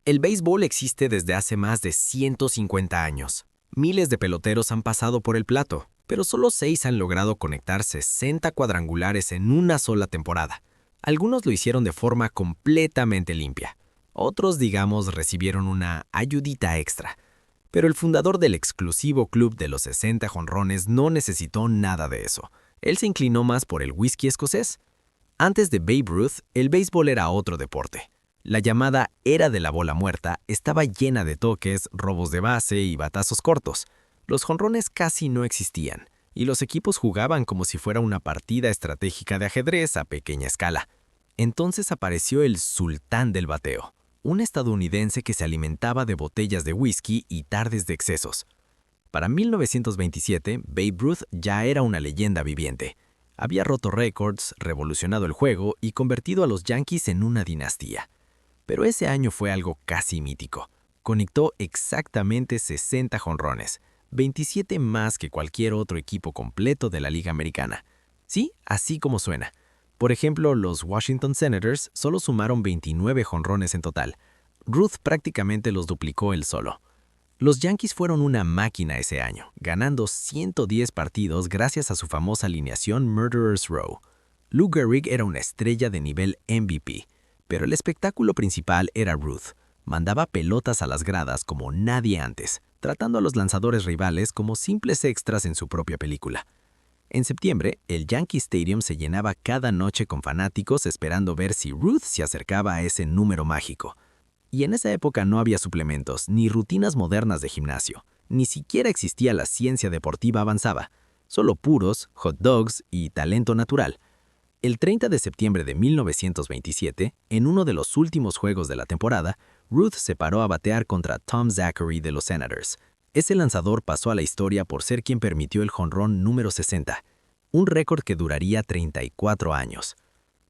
El béisbol existe desde hace más de 150 años. Miles de peloteros han pasado por el plato, pero solo 6 han logrado conectar 60 cuadrangulares en una sola temporada. Algunos lo hicieron de forma completamente limpia. Otros, digamos, recibieron una ayudita extra. Pero el fundador del exclusivo club de los 60 jonrones no necesitó nada de eso. Él se inclinó más por el whisky escocés. Antes de Babe Ruth, el béisbol era otro deporte. La llamada era de la bola muerta estaba llena de toques, robos de base y batazos cortos. Los jonrones casi no existían, y los equipos jugaban como si fuera una partida estratégica de ajedrez a pequeña escala. Entonces apareció el sultán del bateo, un estadounidense que se alimentaba de botellas de whisky y tardes de excesos. Para 1927, Babe Ruth ya era una leyenda viviente. Había roto récords, revolucionado el juego y convertido a los Yankees en una dinastía. Pero ese año fue algo casi mítico. Conectó exactamente 60 jonrones, 27 más que cualquier otro equipo completo de la Liga Americana. Sí, así como suena. Por ejemplo, los Washington Senators solo sumaron 29 jonrones en total. Ruth prácticamente los duplicó él solo. Los Yankees fueron una máquina ese año, ganando 110 partidos gracias a su famosa alineación Murderers Row. Lou Gehrig era una estrella de nivel MVP. Pero el espectáculo principal era Ruth. Mandaba pelotas a las gradas como nadie antes, tratando a los lanzadores rivales como simples extras en su propia película. En septiembre, el Yankee Stadium se llenaba cada noche con fanáticos esperando ver si Ruth se acercaba a ese número mágico. Y en esa época no había suplementos, ni rutinas modernas de gimnasio. Ni siquiera existía la ciencia deportiva avanzada. Solo puros, hot dogs y talento natural. El 30 de septiembre de 1927, en uno de los últimos juegos de la temporada, Ruth se paró a batear contra Tom Zachary de los Senators. Ese lanzador pasó a la historia por ser quien permitió el jonrón número 60, un récord que duraría 34 años.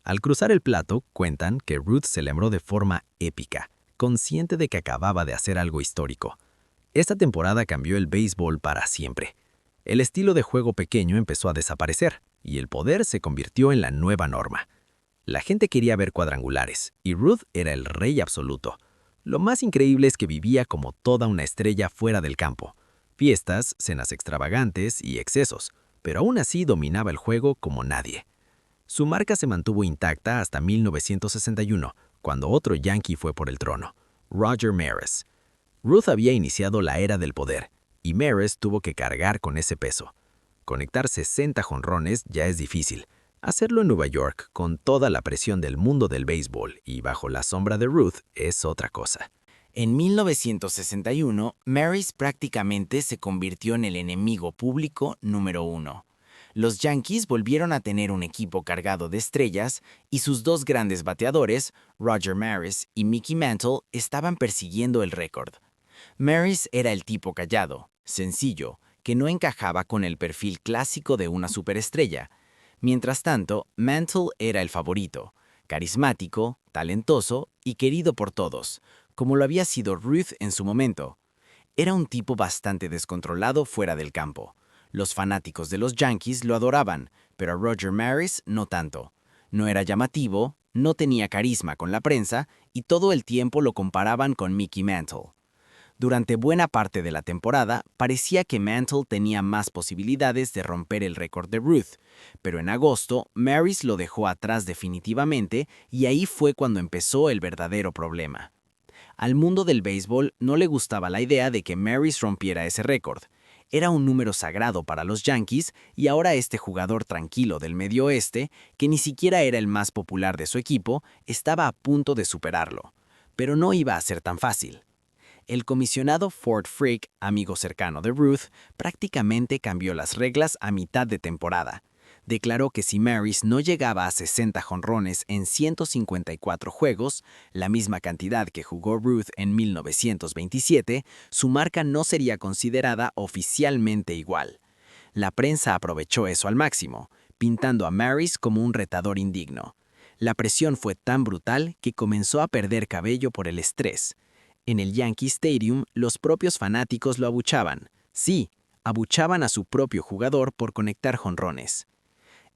Al cruzar el plato, cuentan que Ruth celebró de forma épica, consciente de que acababa de hacer algo histórico. Esta temporada cambió el béisbol para siempre. El estilo de juego pequeño empezó a desaparecer, y el poder se convirtió en la nueva norma. La gente quería ver cuadrangulares, y Ruth era el rey absoluto. Lo más increíble es que vivía como toda una estrella fuera del campo. Fiestas, cenas extravagantes y excesos, pero aún así dominaba el juego como nadie. Su marca se mantuvo intacta hasta 1961, cuando otro Yankee fue por el trono, Roger Maris. Ruth había iniciado la era del poder, y Maris tuvo que cargar con ese peso. Conectar 60 jonrones ya es difícil. Hacerlo en Nueva York, con toda la presión del mundo del béisbol y bajo la sombra de Ruth, es otra cosa. En 1961, Maris prácticamente se convirtió en el enemigo público número 1. Los Yankees volvieron a tener un equipo cargado de estrellas y sus dos grandes bateadores, Roger Maris y Mickey Mantle, estaban persiguiendo el récord. Maris era el tipo callado, sencillo, que no encajaba con el perfil clásico de una superestrella. Mientras tanto, Mantle era el favorito, carismático, talentoso y querido por todos, como lo había sido Ruth en su momento. Era un tipo bastante descontrolado fuera del campo. Los fanáticos de los Yankees lo adoraban, pero a Roger Maris no tanto. No era llamativo, no tenía carisma con la prensa y todo el tiempo lo comparaban con Mickey Mantle. Durante buena parte de la temporada, parecía que Mantle tenía más posibilidades de romper el récord de Ruth, pero en agosto, Maris lo dejó atrás definitivamente y ahí fue cuando empezó el verdadero problema. Al mundo del béisbol no le gustaba la idea de que Maris rompiera ese récord. Era un número sagrado para los Yankees y ahora este jugador tranquilo del Medio Oeste, que ni siquiera era el más popular de su equipo, estaba a punto de superarlo. Pero no iba a ser tan fácil. El comisionado Ford Frick, amigo cercano de Ruth, prácticamente cambió las reglas a mitad de temporada. Declaró que si Maris no llegaba a 60 jonrones en 154 juegos, la misma cantidad que jugó Ruth en 1927, su marca no sería considerada oficialmente igual. La prensa aprovechó eso al máximo, pintando a Maris como un retador indigno. La presión fue tan brutal que comenzó a perder cabello por el estrés. En el Yankee Stadium, los propios fanáticos lo abuchaban. Sí, abuchaban a su propio jugador por conectar jonrones.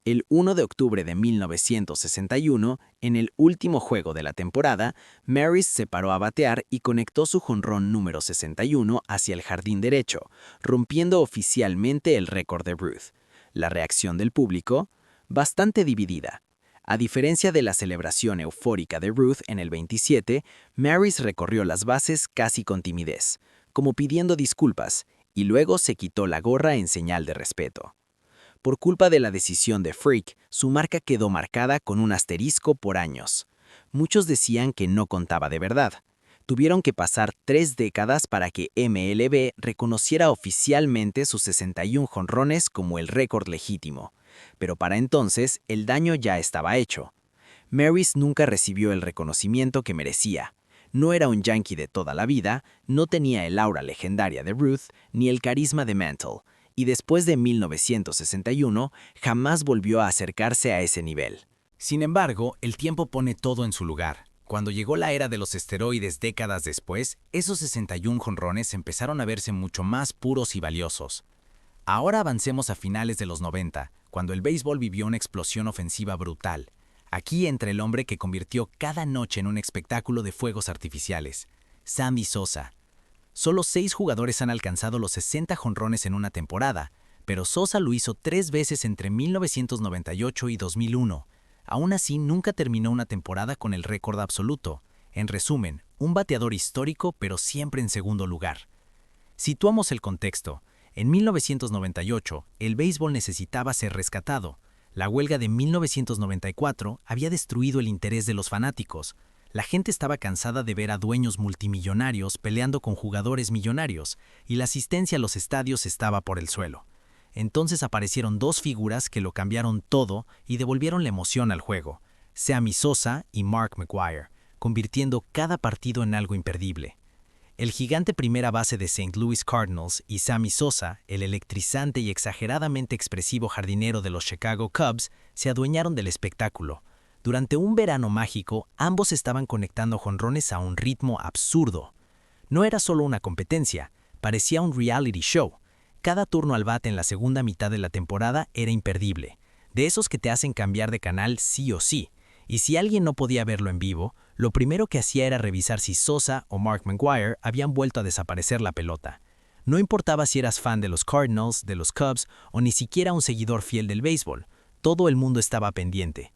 El 1 de octubre de 1961, en el último juego de la temporada, Maris se paró a batear y conectó su jonrón número 61 hacia el jardín derecho, rompiendo oficialmente el récord de Ruth. La reacción del público, bastante dividida. A diferencia de la celebración eufórica de Ruth en el 27, Maris recorrió las bases casi con timidez, como pidiendo disculpas, y luego se quitó la gorra en señal de respeto. Por culpa de la decisión de Freak, su marca quedó marcada con un asterisco por años. Muchos decían que no contaba de verdad. Tuvieron que pasar 3 décadas para que MLB reconociera oficialmente sus 61 jonrones como el récord legítimo. Pero para entonces, el daño ya estaba hecho. Maris nunca recibió el reconocimiento que merecía. No era un Yankee de toda la vida, no tenía el aura legendaria de Ruth, ni el carisma de Mantle, y después de 1961 jamás volvió a acercarse a ese nivel. Sin embargo, el tiempo pone todo en su lugar. Cuando llegó la era de los esteroides décadas después, esos 61 jonrones empezaron a verse mucho más puros y valiosos. Ahora avancemos a finales de los 90, cuando el béisbol vivió una explosión ofensiva brutal. Aquí entra el hombre que convirtió cada noche en un espectáculo de fuegos artificiales, Sammy Sosa. Solo 6 jugadores han alcanzado los 60 jonrones en una temporada, pero Sosa lo hizo 3 veces entre 1998 y 2001. Aún así, nunca terminó una temporada con el récord absoluto. En resumen, un bateador histórico, pero siempre en segundo lugar. Situamos el contexto. En 1998, el béisbol necesitaba ser rescatado. La huelga de 1994 había destruido el interés de los fanáticos. La gente estaba cansada de ver a dueños multimillonarios peleando con jugadores millonarios, y la asistencia a los estadios estaba por el suelo. Entonces aparecieron 2 figuras que lo cambiaron todo y devolvieron la emoción al juego, Sammy Sosa y Mark McGwire, convirtiendo cada partido en algo imperdible. El gigante primera base de St. Louis Cardinals y Sammy Sosa, el electrizante y exageradamente expresivo jardinero de los Chicago Cubs, se adueñaron del espectáculo. Durante un verano mágico, ambos estaban conectando jonrones a un ritmo absurdo. No era solo una competencia, parecía un reality show. Cada turno al bate en la segunda mitad de la temporada era imperdible, de esos que te hacen cambiar de canal sí o sí. Y si alguien no podía verlo en vivo, lo primero que hacía era revisar si Sosa o Mark McGwire habían vuelto a desaparecer la pelota. No importaba si eras fan de los Cardinals, de los Cubs o ni siquiera un seguidor fiel del béisbol, todo el mundo estaba pendiente.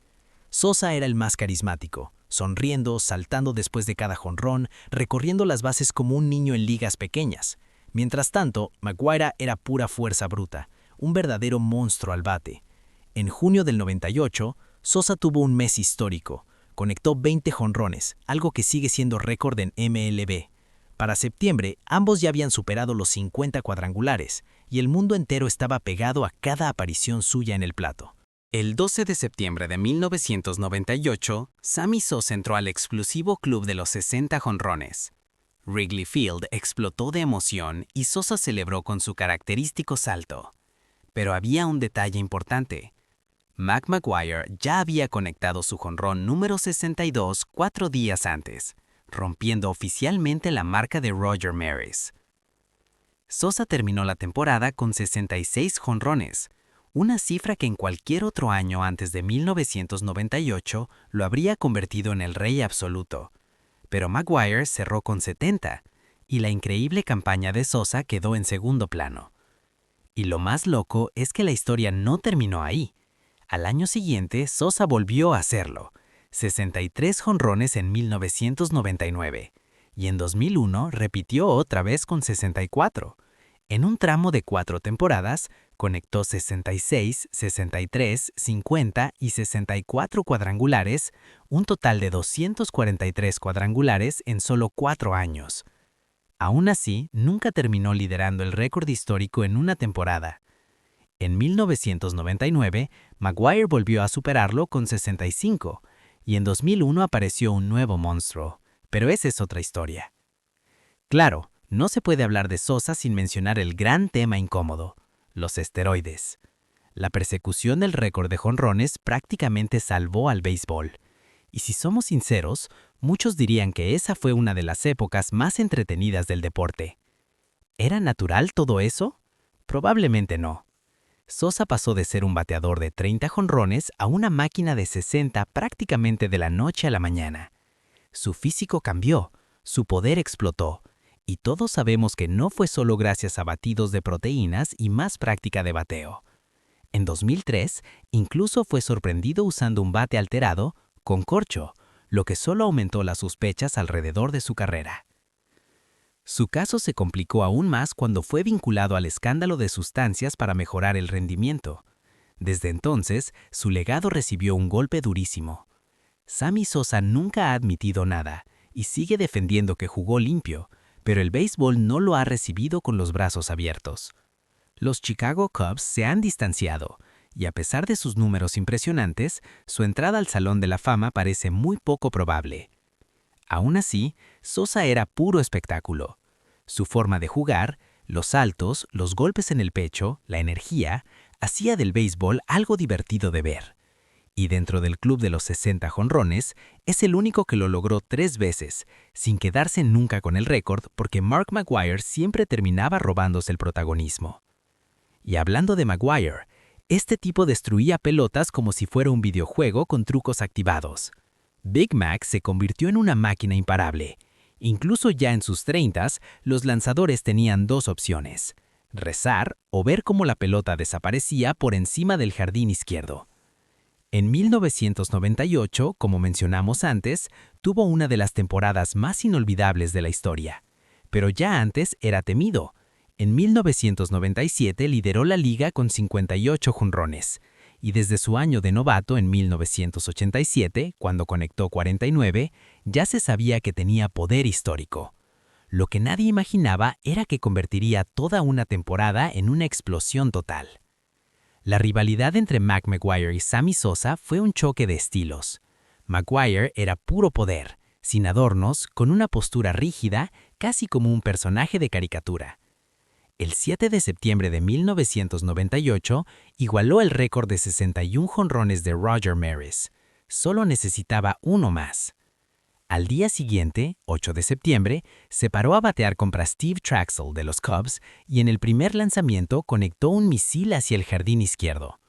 Sosa era el más carismático, sonriendo, saltando después de cada jonrón, recorriendo las bases como un niño en ligas pequeñas. Mientras tanto, McGwire era pura fuerza bruta, un verdadero monstruo al bate. En junio del 98, Sosa tuvo un mes histórico. Conectó 20 jonrones, algo que sigue siendo récord en MLB. Para septiembre, ambos ya habían superado los 50 cuadrangulares, y el mundo entero estaba pegado a cada aparición suya en el plato. El 12 de septiembre de 1998, Sammy Sosa entró al exclusivo club de los 60 jonrones. Wrigley Field explotó de emoción y Sosa celebró con su característico salto. Pero había un detalle importante. Mac McGwire ya había conectado su jonrón número 62 4 días antes, rompiendo oficialmente la marca de Roger Maris. Sosa terminó la temporada con 66 jonrones, una cifra que en cualquier otro año antes de 1998 lo habría convertido en el rey absoluto. Pero McGwire cerró con 70, y la increíble campaña de Sosa quedó en segundo plano. Y lo más loco es que la historia no terminó ahí. Al año siguiente, Sosa volvió a hacerlo, 63 jonrones en 1999, y en 2001 repitió otra vez con 64. En un tramo de 4 temporadas, conectó 66, 63, 50 y 64 cuadrangulares, un total de 243 cuadrangulares en solo 4 años. Aún así, nunca terminó liderando el récord histórico en una temporada. En 1999, McGwire volvió a superarlo con 65, y en 2001 apareció un nuevo monstruo, pero esa es otra historia. Claro, no se puede hablar de Sosa sin mencionar el gran tema incómodo, los esteroides. La persecución del récord de jonrones prácticamente salvó al béisbol. Y si somos sinceros, muchos dirían que esa fue una de las épocas más entretenidas del deporte. ¿Era natural todo eso? Probablemente no. Sosa pasó de ser un bateador de 30 jonrones a una máquina de 60 prácticamente de la noche a la mañana. Su físico cambió, su poder explotó, y todos sabemos que no fue solo gracias a batidos de proteínas y más práctica de bateo. En 2003, incluso fue sorprendido usando un bate alterado, con corcho, lo que solo aumentó las sospechas alrededor de su carrera. Su caso se complicó aún más cuando fue vinculado al escándalo de sustancias para mejorar el rendimiento. Desde entonces, su legado recibió un golpe durísimo. Sammy Sosa nunca ha admitido nada y sigue defendiendo que jugó limpio, pero el béisbol no lo ha recibido con los brazos abiertos. Los Chicago Cubs se han distanciado, y a pesar de sus números impresionantes, su entrada al Salón de la Fama parece muy poco probable. Aún así, Sosa era puro espectáculo. Su forma de jugar, los saltos, los golpes en el pecho, la energía, hacía del béisbol algo divertido de ver. Y dentro del club de los 60 jonrones, es el único que lo logró 3 veces, sin quedarse nunca con el récord porque Mark McGwire siempre terminaba robándose el protagonismo. Y hablando de McGwire, este tipo destruía pelotas como si fuera un videojuego con trucos activados. Big Mac se convirtió en una máquina imparable. Incluso ya en sus 30s, los lanzadores tenían 2 opciones: rezar o ver cómo la pelota desaparecía por encima del jardín izquierdo. En 1998, como mencionamos antes, tuvo una de las temporadas más inolvidables de la historia. Pero ya antes era temido. En 1997 lideró la liga con 58 jonrones, y desde su año de novato en 1987, cuando conectó 49, ya se sabía que tenía poder histórico. Lo que nadie imaginaba era que convertiría toda una temporada en una explosión total. La rivalidad entre Mac McGwire y Sammy Sosa fue un choque de estilos. McGwire era puro poder, sin adornos, con una postura rígida, casi como un personaje de caricatura. El 7 de septiembre de 1998 igualó el récord de 61 jonrones de Roger Maris. Solo necesitaba uno más. Al día siguiente, 8 de septiembre, se paró a batear contra Steve Traxel de los Cubs y en el primer lanzamiento conectó un misil hacia el jardín izquierdo.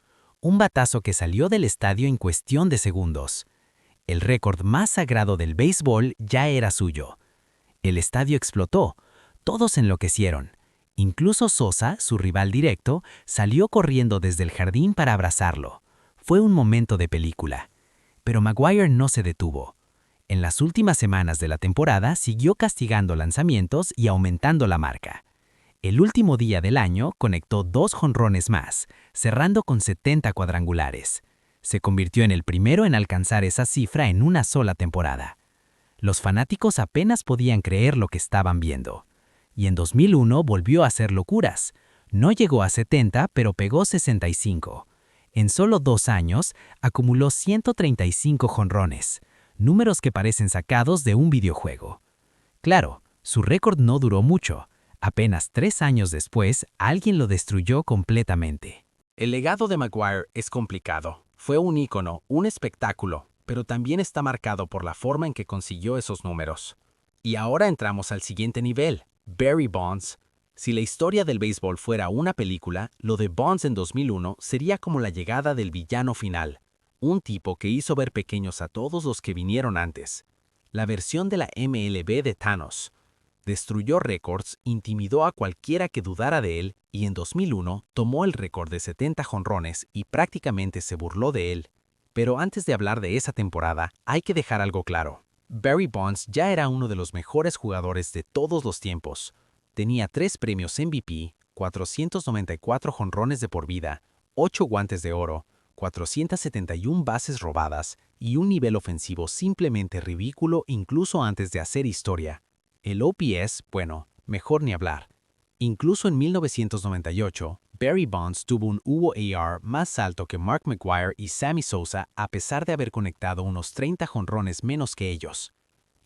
Un batazo que salió del estadio en cuestión de segundos. El récord más sagrado del béisbol ya era suyo. El estadio explotó. Todos enloquecieron. Incluso Sosa, su rival directo, salió corriendo desde el jardín para abrazarlo. Fue un momento de película. Pero McGwire no se detuvo. En las últimas semanas de la temporada siguió castigando lanzamientos y aumentando la marca. El último día del año conectó 2 jonrones más, cerrando con 70 cuadrangulares. Se convirtió en el primero en alcanzar esa cifra en una sola temporada. Los fanáticos apenas podían creer lo que estaban viendo. Y en 2001 volvió a hacer locuras. No llegó a 70, pero pegó 65. En solo 2 años, acumuló 135 jonrones. Números que parecen sacados de un videojuego. Claro, su récord no duró mucho. Apenas 3 años después, alguien lo destruyó completamente. El legado de McGwire es complicado. Fue un ícono, un espectáculo, pero también está marcado por la forma en que consiguió esos números. Y ahora entramos al siguiente nivel, Barry Bonds. Si la historia del béisbol fuera una película, lo de Bonds en 2001 sería como la llegada del villano final. Un tipo que hizo ver pequeños a todos los que vinieron antes. La versión de la MLB de Thanos. Destruyó récords, intimidó a cualquiera que dudara de él y en 2001 tomó el récord de 70 jonrones y prácticamente se burló de él. Pero antes de hablar de esa temporada, hay que dejar algo claro. Barry Bonds ya era uno de los mejores jugadores de todos los tiempos. Tenía 3 premios MVP, 494 jonrones de por vida, 8 guantes de oro, 471 bases robadas y un nivel ofensivo simplemente ridículo incluso antes de hacer historia. El OPS, bueno, mejor ni hablar. Incluso en 1998, Barry Bonds tuvo un WAR más alto que Mark McGwire y Sammy Sosa a pesar de haber conectado unos 30 jonrones menos que ellos.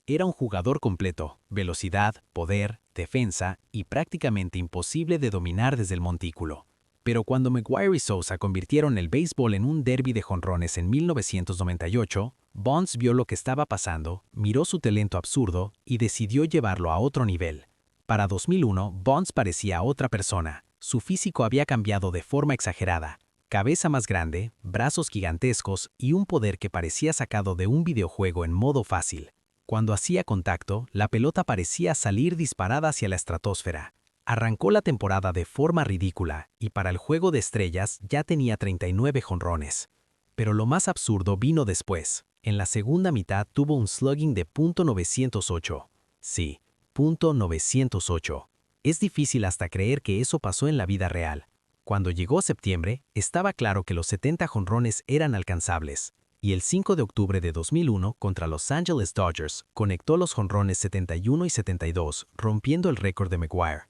Era un jugador completo, velocidad, poder, defensa y prácticamente imposible de dominar desde el montículo. Pero cuando McGwire y Sosa convirtieron el béisbol en un derbi de jonrones en 1998, Bonds vio lo que estaba pasando, miró su talento absurdo y decidió llevarlo a otro nivel. Para 2001, Bonds parecía otra persona, Su físico había cambiado de forma exagerada. Cabeza más grande, brazos gigantescos y un poder que parecía sacado de un videojuego en modo fácil. Cuando hacía contacto, la pelota parecía salir disparada hacia la estratosfera. Arrancó la temporada de forma ridícula y para el juego de estrellas ya tenía 39 jonrones. Pero lo más absurdo vino después. En la segunda mitad tuvo un slugging de .908. Sí, .908. Es difícil hasta creer que eso pasó en la vida real. Cuando llegó septiembre, estaba claro que los 70 jonrones eran alcanzables, y el 5 de octubre de 2001 contra Los Angeles Dodgers conectó los jonrones 71 y 72, rompiendo el récord de McGwire.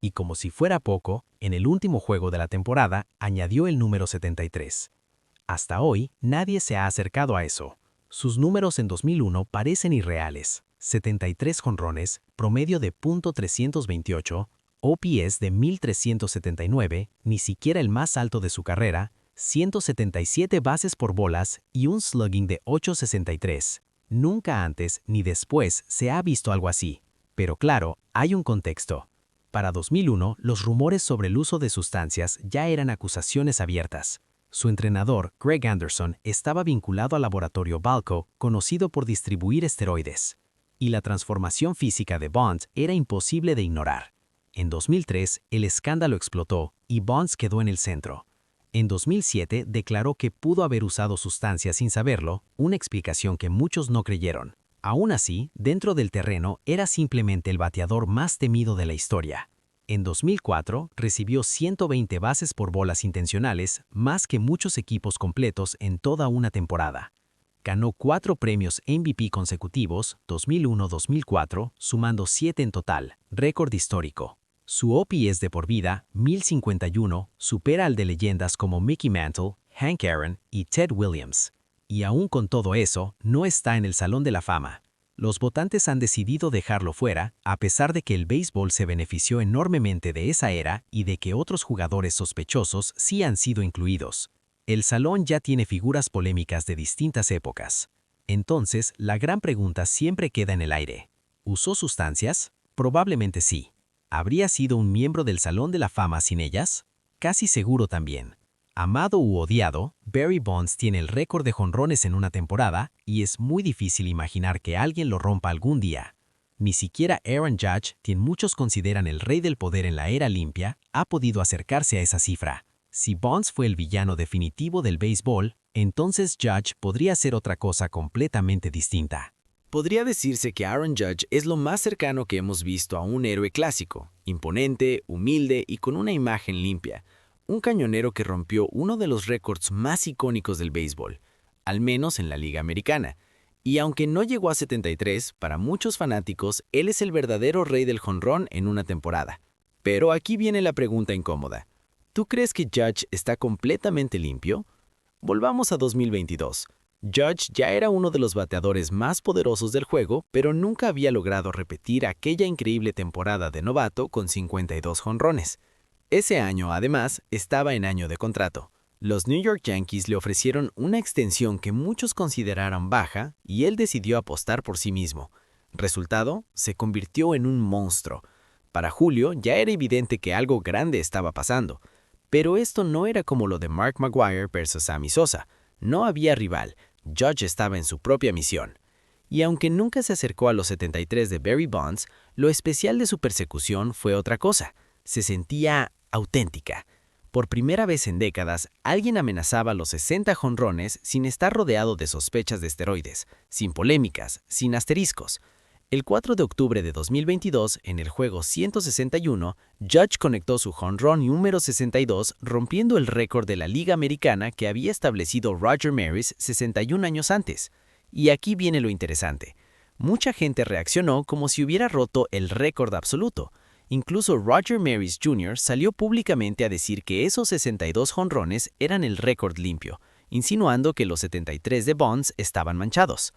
Y como si fuera poco, en el último juego de la temporada añadió el número 73. Hasta hoy, nadie se ha acercado a eso. Sus números en 2001 parecen irreales. 73 jonrones, promedio de .328, OPS de 1379, ni siquiera el más alto de su carrera, 177 bases por bolas y un slugging de .863. Nunca antes ni después se ha visto algo así. Pero claro, hay un contexto. Para 2001, los rumores sobre el uso de sustancias ya eran acusaciones abiertas. Su entrenador, Greg Anderson, estaba vinculado al laboratorio Balco, conocido por distribuir esteroides. Y la transformación física de Bonds era imposible de ignorar. En 2003, el escándalo explotó y Bonds quedó en el centro. En 2007, declaró que pudo haber usado sustancias sin saberlo, una explicación que muchos no creyeron. Aún así, dentro del terreno, era simplemente el bateador más temido de la historia. En 2004, recibió 120 bases por bolas intencionales, más que muchos equipos completos en toda una temporada. Ganó 4 premios MVP consecutivos, 2001-2004, sumando 7 en total, récord histórico. Su OPS de por vida, 1051, supera al de leyendas como Mickey Mantle, Hank Aaron y Ted Williams. Y aún con todo eso, no está en el Salón de la Fama. Los votantes han decidido dejarlo fuera, a pesar de que el béisbol se benefició enormemente de esa era y de que otros jugadores sospechosos sí han sido incluidos. El salón ya tiene figuras polémicas de distintas épocas. Entonces, la gran pregunta siempre queda en el aire. ¿Usó sustancias? Probablemente sí. ¿Habría sido un miembro del Salón de la Fama sin ellas? Casi seguro también. Amado u odiado, Barry Bonds tiene el récord de jonrones en una temporada y es muy difícil imaginar que alguien lo rompa algún día. Ni siquiera Aaron Judge, quien muchos consideran el rey del poder en la era limpia, ha podido acercarse a esa cifra. Si Bonds fue el villano definitivo del béisbol, entonces Judge podría ser otra cosa completamente distinta. Podría decirse que Aaron Judge es lo más cercano que hemos visto a un héroe clásico, imponente, humilde y con una imagen limpia. Un cañonero que rompió uno de los récords más icónicos del béisbol, al menos en la Liga Americana. Y aunque no llegó a 73, para muchos fanáticos, él es el verdadero rey del jonrón en una temporada. Pero aquí viene la pregunta incómoda. ¿Tú crees que Judge está completamente limpio? Volvamos a 2022. Judge ya era uno de los bateadores más poderosos del juego, pero nunca había logrado repetir aquella increíble temporada de novato con 52 jonrones. Ese año, además, estaba en año de contrato. Los New York Yankees le ofrecieron una extensión que muchos consideraron baja y él decidió apostar por sí mismo. Resultado, se convirtió en un monstruo. Para julio ya era evidente que algo grande estaba pasando. Pero esto no era como lo de Mark McGwire versus Sammy Sosa. No había rival. Judge estaba en su propia misión. Y aunque nunca se acercó a los 73 de Barry Bonds, lo especial de su persecución fue otra cosa. Se sentía auténtica. Por primera vez en décadas, alguien amenazaba los 60 jonrones sin estar rodeado de sospechas de esteroides, sin polémicas, sin asteriscos. El 4 de octubre de 2022, en el juego 161, Judge conectó su jonrón número 62, rompiendo el récord de la Liga Americana que había establecido Roger Maris 61 años antes. Y aquí viene lo interesante. Mucha gente reaccionó como si hubiera roto el récord absoluto. Incluso Roger Maris Jr. salió públicamente a decir que esos 62 jonrones eran el récord limpio, insinuando que los 73 de Bonds estaban manchados.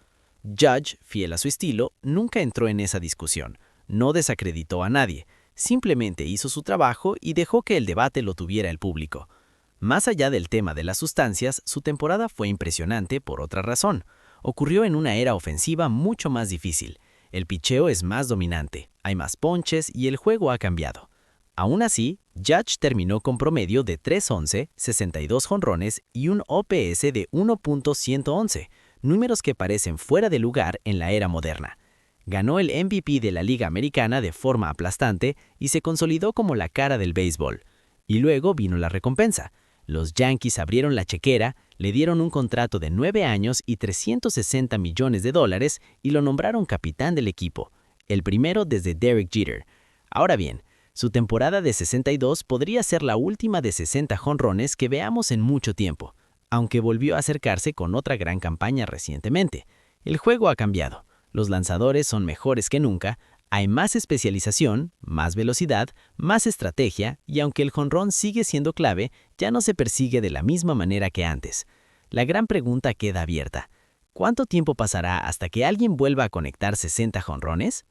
Judge, fiel a su estilo, nunca entró en esa discusión, no desacreditó a nadie, simplemente hizo su trabajo y dejó que el debate lo tuviera el público. Más allá del tema de las sustancias, su temporada fue impresionante por otra razón. Ocurrió en una era ofensiva mucho más difícil. El picheo es más dominante, hay más ponches y el juego ha cambiado. Aún así, Judge terminó con promedio de 311, 62 jonrones y un OPS de 1.111, números que parecen fuera de lugar en la era moderna. Ganó el MVP de la Liga Americana de forma aplastante y se consolidó como la cara del béisbol. Y luego vino la recompensa. Los Yankees abrieron la chequera, le dieron un contrato de 9 años y $360 millones y lo nombraron capitán del equipo, el primero desde Derek Jeter. Ahora bien, su temporada de 62 podría ser la última de 60 jonrones que veamos en mucho tiempo, aunque volvió a acercarse con otra gran campaña recientemente. El juego ha cambiado, los lanzadores son mejores que nunca, hay más especialización, más velocidad, más estrategia y aunque el jonrón sigue siendo clave, ya no se persigue de la misma manera que antes. La gran pregunta queda abierta. ¿Cuánto tiempo pasará hasta que alguien vuelva a conectar 60 jonrones?